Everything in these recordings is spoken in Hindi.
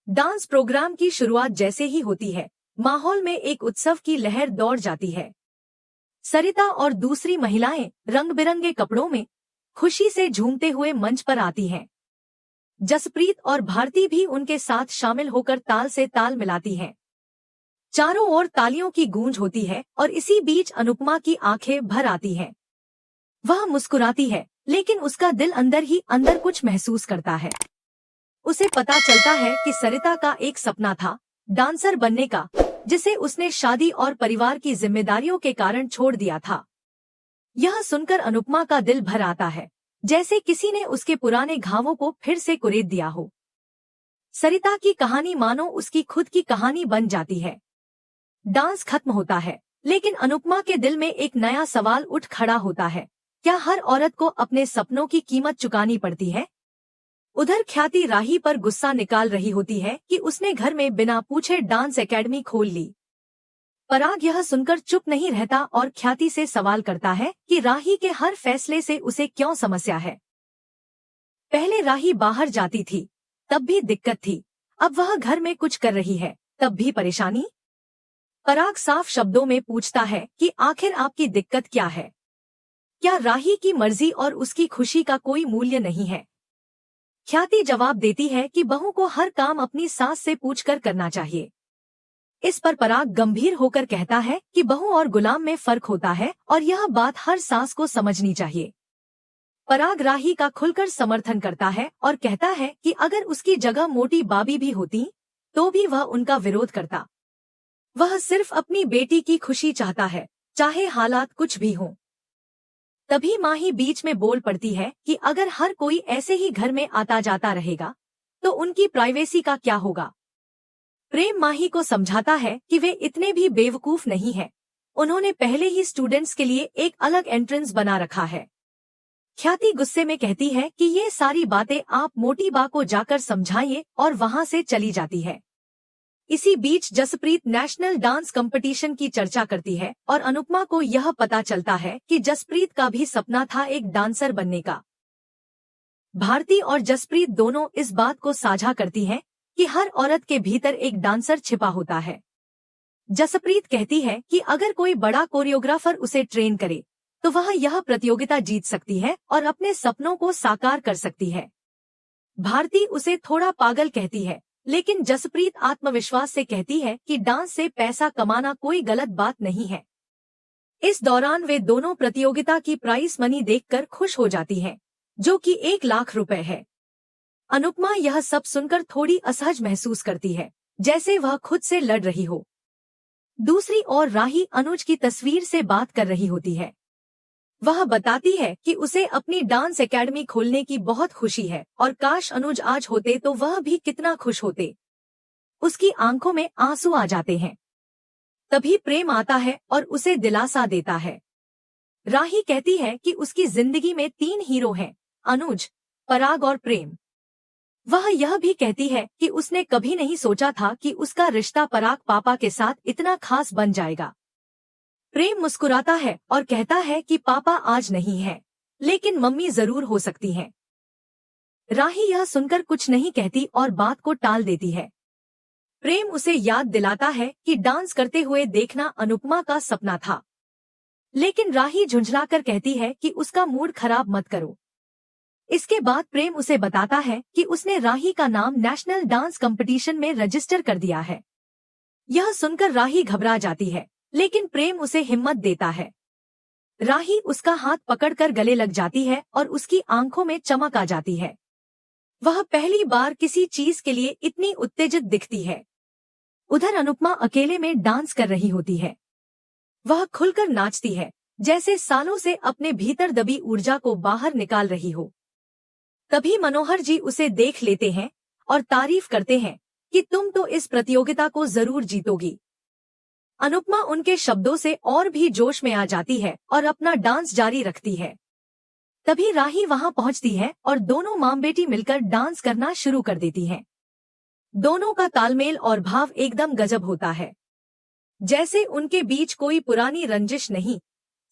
डांस प्रोग्राम की शुरुआत जैसे ही होती है, माहौल में एक उत्सव की लहर दौड़ जाती है। सरिता और दूसरी महिलाएं रंग बिरंगे कपड़ों में खुशी से झूमते हुए मंच पर आती हैं। जसप्रीत और भारती भी उनके साथ शामिल होकर ताल से ताल मिलाती हैं। चारों ओर तालियों की गूंज होती है और इसी बीच अनुपमा की आंखें भर आती हैं। वह मुस्कुराती है, लेकिन उसका दिल अंदर ही अंदर कुछ महसूस करता है। उसे पता चलता है कि सरिता का एक सपना था, डांसर बनने का, जिसे उसने शादी और परिवार की जिम्मेदारियों के कारण छोड़ दिया था। यह सुनकर अनुपमा का दिल भर आता है, जैसे किसी ने उसके पुराने घावों को फिर से कुरेद दिया हो। सरिता की कहानी मानो उसकी खुद की कहानी बन जाती है। डांस खत्म होता है, लेकिन अनुपमा के दिल में एक नया सवाल उठ खड़ा होता है। क्या हर औरत को अपने सपनों की कीमत चुकानी पड़ती है? उधर ख्याति राही पर गुस्सा निकाल रही होती है कि उसने घर में बिना पूछे डांस एकेडमी खोल ली। पराग यह सुनकर चुप नहीं रहता और ख्याति से सवाल करता है कि राही के हर फैसले से उसे क्यों समस्या है। पहले राही बाहर जाती थी, तब भी दिक्कत थी। अब वह घर में कुछ कर रही है, तब भी परेशानी। पराग साफ शब्दों में पूछता है कि आखिर आपकी दिक्कत क्या है? क्या राही की मर्जी और उसकी खुशी का कोई मूल्य नहीं है? ख्याति जवाब देती है कि बहू को हर काम अपनी सास से पूछकर करना चाहिए। इस पर पराग गंभीर होकर कहता है कि बहू और गुलाम में फर्क होता है और यह बात हर सास को समझनी चाहिए। पराग राही का खुलकर समर्थन करता है और कहता है कि अगर उसकी जगह मोटी बाबी भी होती तो भी वह उनका विरोध करता। वह सिर्फ अपनी बेटी की खुशी चाहता है, चाहे हालात कुछ भी हों। तभी माही बीच में बोल पड़ती है कि अगर हर कोई ऐसे ही घर में आता जाता रहेगा तो उनकी प्राइवेसी का क्या होगा। प्रेम माही को समझाता है कि वे इतने भी बेवकूफ नहीं हैं। उन्होंने पहले ही स्टूडेंट्स के लिए एक अलग एंट्रेंस बना रखा है। ख्याति गुस्से में कहती है कि ये सारी बातें आप मोटी बा को जाकर समझाइए और वहां से चली जाती है। इसी बीच जसप्रीत नेशनल डांस कंपटीशन की चर्चा करती है और अनुपमा को यह पता चलता है कि जसप्रीत का भी सपना था एक डांसर बनने का। भारती और जसप्रीत दोनों इस बात को साझा करती हैं कि हर औरत के भीतर एक डांसर छिपा होता है। जसप्रीत कहती है कि अगर कोई बड़ा कोरियोग्राफर उसे ट्रेन करे तो वह यह प्रतियोगिता जीत सकती है और अपने सपनों को साकार कर सकती है। भारती उसे थोड़ा पागल कहती है, लेकिन जसप्रीत आत्मविश्वास से कहती है कि डांस से पैसा कमाना कोई गलत बात नहीं है। इस दौरान वे दोनों प्रतियोगिता की प्राइस मनी देखकर खुश हो जाती हैं, जो कि 1 लाख रुपए है। अनुपमा यह सब सुनकर थोड़ी असहज महसूस करती है, जैसे वह खुद से लड़ रही हो। दूसरी ओर राही अनुज की तस्वीर से बात कर रही होती है। वह बताती है कि उसे अपनी डांस एकेडमी खोलने की बहुत खुशी है और काश अनुज आज होते तो वह भी कितना खुश होते। उसकी आंखों में आंसू आ जाते हैं। तभी प्रेम आता है और उसे दिलासा देता है। राही कहती है कि उसकी जिंदगी में 3 हीरो हैं, अनुज, पराग और प्रेम। वह यह भी कहती है कि उसने कभी नहीं सोचा था कि उसका रिश्ता पराग पापा के साथ इतना खास बन जाएगा। प्रेम मुस्कुराता है और कहता है कि पापा आज नहीं है, लेकिन मम्मी जरूर हो सकती हैं। राही यह सुनकर कुछ नहीं कहती और बात को टाल देती है। प्रेम उसे याद दिलाता है कि डांस करते हुए देखना अनुपमा का सपना था, लेकिन राही झुंझलाकर कहती है कि उसका मूड खराब मत करो। इसके बाद प्रेम उसे बताता है कि उसने राही का नाम नेशनल डांस कंपटीशन में रजिस्टर कर दिया है। यह सुनकर राही घबरा जाती है, लेकिन प्रेम उसे हिम्मत देता है। राही उसका हाथ पकड़कर गले लग जाती है और उसकी आंखों में चमक आ जाती है। वह पहली बार किसी चीज के लिए इतनी उत्तेजित दिखती है। उधर अनुपमा अकेले में डांस कर रही होती है। वह खुलकर नाचती है, जैसे सालों से अपने भीतर दबी ऊर्जा को बाहर निकाल रही हो। तभी मनोहर जी उसे देख लेते हैं और तारीफ करते हैं कि तुम तो इस प्रतियोगिता को जरूर जीतोगी। अनुपमा उनके शब्दों से और भी जोश में आ जाती है और अपना डांस जारी रखती है। तभी राही वहां पहुंचती है और दोनों मां बेटी मिलकर डांस करना शुरू कर देती हैं। दोनों का तालमेल और भाव एकदम गजब होता है, जैसे उनके बीच कोई पुरानी रंजिश नहीं,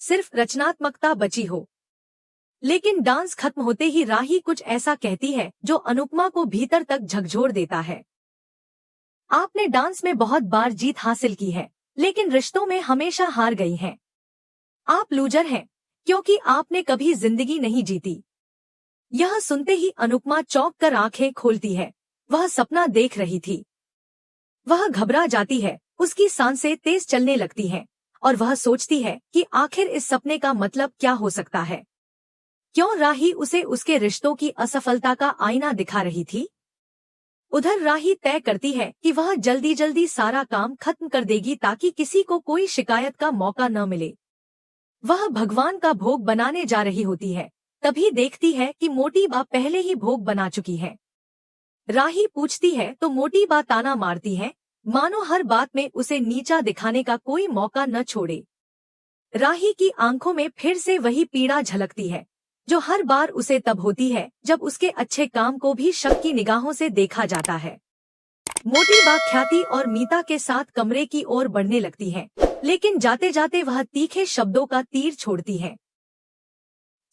सिर्फ रचनात्मकता बची हो। लेकिन डांस खत्म होते ही राही कुछ ऐसा कहती है जो अनुपमा को भीतर तक झकझोर देता है। आपने डांस में बहुत बार जीत हासिल की है, लेकिन रिश्तों में हमेशा हार गई हैं। आप लूजर हैं, क्योंकि आपने कभी जिंदगी नहीं जीती। यह सुनते ही अनुपमा चौंक कर आंखें खोलती है। वह सपना देख रही थी। वह घबरा जाती है, उसकी सांसें तेज चलने लगती हैं, और वह सोचती है कि आखिर इस सपने का मतलब क्या हो सकता है। क्यों राही उसे उसके रिश्तों की असफलता का आईना दिखा रही थी? उधर राही तय करती है कि वह जल्दी जल्दी सारा काम खत्म कर देगी ताकि किसी को कोई शिकायत का मौका न मिले। वह भगवान का भोग बनाने जा रही होती है, तभी देखती है कि मोटी बा पहले ही भोग बना चुकी है। राही पूछती है तो मोटी बा ताना मारती है, मानो हर बात में उसे नीचा दिखाने का कोई मौका न छोड़े। राही की आंखों में फिर से वही पीड़ा झलकती है, जो हर बार उसे तब होती है जब उसके अच्छे काम को भी शक की निगाहों से देखा जाता है। मोटी बा ख्याति और मीता के साथ कमरे की ओर बढ़ने लगती है, लेकिन जाते जाते वह तीखे शब्दों का तीर छोड़ती है।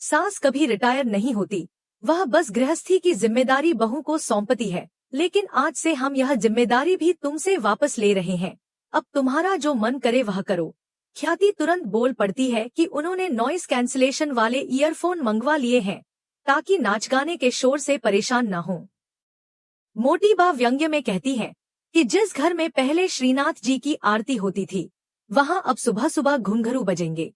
सास कभी रिटायर नहीं होती, वह बस गृहस्थी की जिम्मेदारी बहू को सौंपती है, लेकिन आज से हम यह जिम्मेदारी भी तुमसे वापस ले रहे हैं। अब तुम्हारा जो मन करे वह करो। ख्याति तुरंत बोल पड़ती है कि उन्होंने नॉइस कैंसलेशन वाले ईयरफोन मंगवा लिए हैं, ताकि नाच गाने के शोर से परेशान न हो। मोटी बा व्यंग्य में कहती है कि जिस घर में पहले श्रीनाथ जी की आरती होती थी, वहां अब सुबह सुबह घुंघरू बजेंगे।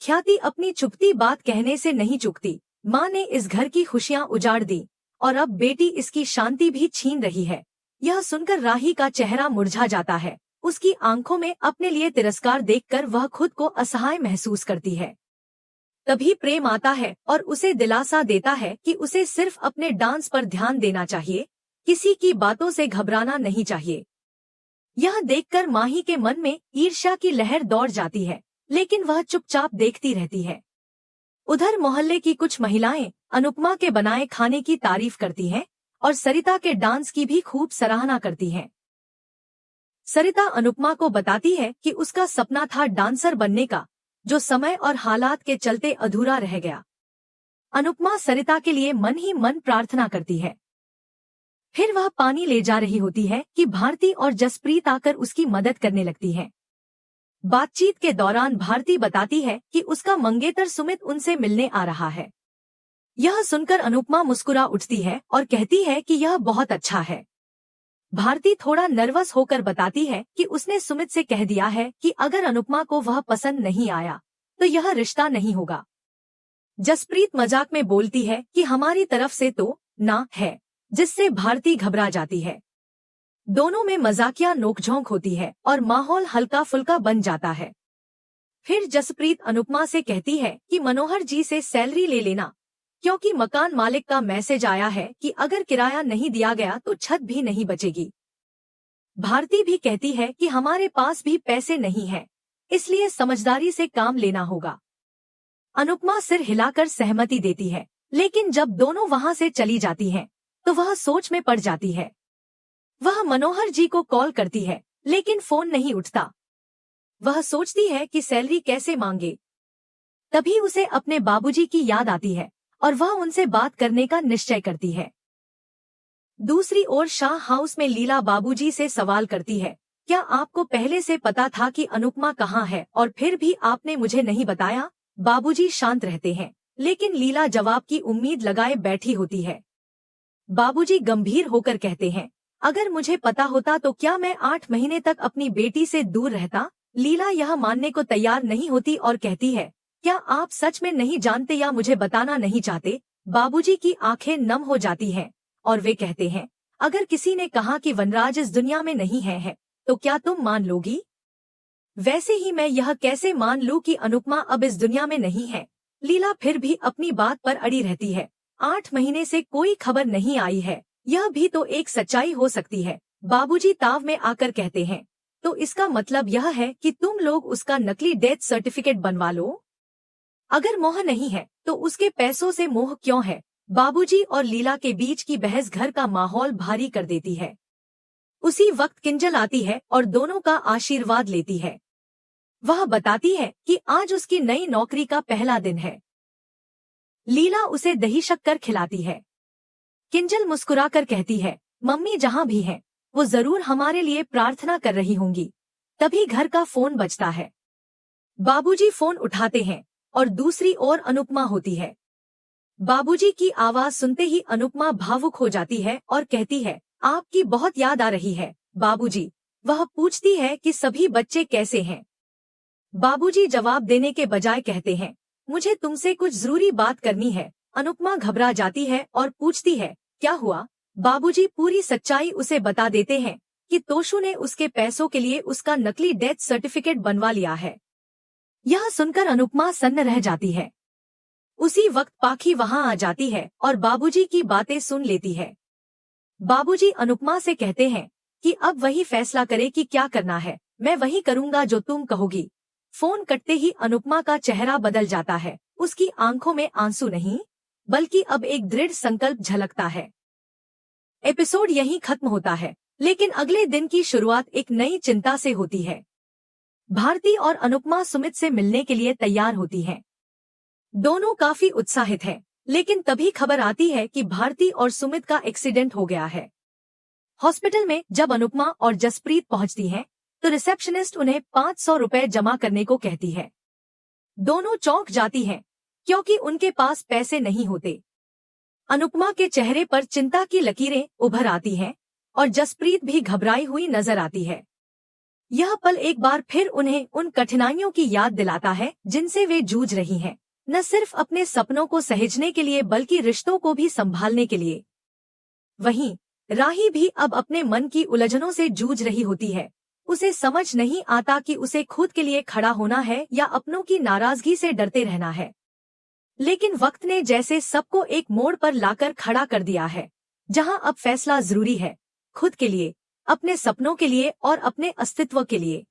ख्याति अपनी चुपती बात कहने से नहीं चूकती। माँ ने इस घर की खुशियां उजाड़ दी, और अब बेटी इसकी शांति भी छीन रही है। यह सुनकर राही का चेहरा मुरझा जाता है। उसकी आंखों में अपने लिए तिरस्कार देखकर वह खुद को असहाय महसूस करती है। तभी प्रेम आता है और उसे दिलासा देता है कि उसे सिर्फ अपने डांस पर ध्यान देना चाहिए, किसी की बातों से घबराना नहीं चाहिए। यह देखकर माही के मन में ईर्ष्या की लहर दौड़ जाती है, लेकिन वह चुपचाप देखती रहती है। उधर मोहल्ले की कुछ महिलाएं अनुपमा के बनाए खाने की तारीफ करती हैं और सरिता के डांस की भी खूब सराहना करती हैं। सरिता अनुपमा को बताती है कि उसका सपना था डांसर बनने का, जो समय और हालात के चलते अधूरा रह गया। अनुपमा सरिता के लिए मन ही मन प्रार्थना करती है। फिर वह पानी ले जा रही होती है कि भारती और जसप्रीत आकर उसकी मदद करने लगती हैं। बातचीत के दौरान भारती बताती है कि उसका मंगेतर सुमित उनसे मिलने आ रहा है। यह सुनकर अनुपमा मुस्कुरा उठती है और कहती है कि यह बहुत अच्छा है। भारती थोड़ा नर्वस होकर बताती है कि उसने सुमित से कह दिया है कि अगर अनुपमा को वह पसंद नहीं आया तो यह रिश्ता नहीं होगा। जसप्रीत मजाक में बोलती है कि हमारी तरफ से तो ना है, जिससे भारती घबरा जाती है। दोनों में मजाकिया नोकझोंक होती है और माहौल हल्का फुल्का बन जाता है। फिर जसप्रीत अनुपमा से कहती है कि मनोहर जी से सैलरी ले लेना, क्योंकि मकान मालिक का मैसेज आया है कि अगर किराया नहीं दिया गया तो छत भी नहीं बचेगी। भारती भी कहती है कि हमारे पास भी पैसे नहीं हैं, इसलिए समझदारी से काम लेना होगा। अनुपमा सिर हिलाकर सहमति देती है, लेकिन जब दोनों वहां से चली जाती हैं, तो वह सोच में पड़ जाती है। वह मनोहर जी को कॉल करती है, लेकिन फोन नहीं उठता। वह सोचती है कि सैलरी कैसे मांगे। तभी उसे अपने बाबूजी की याद आती है और वह उनसे बात करने का निश्चय करती है। दूसरी ओर शाह हाउस में लीला बाबूजी से सवाल करती है, क्या आपको पहले से पता था कि अनुपमा कहाँ है और फिर भी आपने मुझे नहीं बताया? बाबूजी शांत रहते हैं, लेकिन लीला जवाब की उम्मीद लगाए बैठी होती है। बाबूजी गंभीर होकर कहते हैं, अगर मुझे पता होता तो क्या मैं 8 महीने तक अपनी बेटी से दूर रहता? लीला यह मानने को तैयार नहीं होती और कहती है, क्या आप सच में नहीं जानते या मुझे बताना नहीं चाहते? बाबूजी की आंखें नम हो जाती हैं और वे कहते हैं, अगर किसी ने कहा कि वनराज इस दुनिया में नहीं है तो क्या तुम मान लोगी? वैसे ही मैं यह कैसे मान लूं कि अनुपमा अब इस दुनिया में नहीं है? लीला फिर भी अपनी बात पर अड़ी रहती है। 8 महीने से कोई खबर नहीं आई है, यह भी तो एक सच्चाई हो सकती है। बाबूजी ताव में आकर कहते हैं, तो इसका मतलब यह है कि तुम लोग उसका नकली डेथ सर्टिफिकेट बनवा लो? अगर मोह नहीं है तो उसके पैसों से मोह क्यों है? बाबूजी और लीला के बीच की बहस घर का माहौल भारी कर देती है। उसी वक्त किंजल आती है और दोनों का आशीर्वाद लेती है। वह बताती है कि आज उसकी नई नौकरी का पहला दिन है। लीला उसे दही शक्कर खिलाती है। किंजल मुस्कुराकर कहती है, मम्मी जहाँ भी हैं, वो जरूर हमारे लिए प्रार्थना कर रही होंगी। तभी घर का फोन बजता है। बाबूजी फोन उठाते हैं और दूसरी ओर अनुपमा होती है। बाबूजी की आवाज सुनते ही अनुपमा भावुक हो जाती है और कहती है, आपकी बहुत याद आ रही है बाबूजी। वह पूछती है कि सभी बच्चे कैसे हैं। बाबूजी जवाब देने के बजाय कहते हैं, मुझे तुमसे कुछ जरूरी बात करनी है। अनुपमा घबरा जाती है और पूछती है, क्या हुआ? बाबूजी पूरी सच्चाई उसे बता देते हैं कि तोशु ने उसके पैसों के लिए उसका नकली डेथ सर्टिफिकेट बनवा लिया है। यह सुनकर अनुपमा सन्न रह जाती है। उसी वक्त पाखी वहां आ जाती है और बाबूजी की बातें सुन लेती है। बाबूजी अनुपमा से कहते हैं कि अब वही फैसला करे कि क्या करना है। मैं वही करूंगा जो तुम कहोगी। फोन कटते ही अनुपमा का चेहरा बदल जाता है। उसकी आंखों में आंसू नहीं, बल्कि अब एक दृढ़ संकल्प झलकता है। एपिसोड यहीं खत्म होता है, लेकिन अगले दिन की शुरुआत एक नई चिंता से होती है। भारती और अनुपमा सुमित से मिलने के लिए तैयार होती हैं। दोनों काफी उत्साहित हैं, लेकिन तभी खबर आती है कि भारती और सुमित का एक्सीडेंट हो गया है। हॉस्पिटल में जब अनुपमा और जसप्रीत पहुंचती हैं, तो रिसेप्शनिस्ट उन्हें 500 रुपए जमा करने को कहती है। दोनों चौंक जाती हैं, क्योंकि उनके पास पैसे नहीं होते। अनुपमा के चेहरे पर चिंता की लकीरें उभर आती हैं और जसप्रीत भी घबराई हुई नजर आती है। यह पल एक बार फिर उन्हें उन कठिनाइयों की याद दिलाता है जिनसे वे जूझ रही हैं, न सिर्फ अपने सपनों को सहेजने के लिए बल्कि रिश्तों को भी संभालने के लिए। वहीं राही भी अब अपने मन की उलझनों से जूझ रही होती है। उसे समझ नहीं आता कि उसे खुद के लिए खड़ा होना है या अपनों की नाराजगी से डरते रहना है। लेकिन वक्त ने जैसे सबको एक मोड़ पर लाकर खड़ा कर दिया है, जहां अब फैसला जरूरी है, खुद के लिए, अपने सपनों के लिए और अपने अस्तित्व के लिए।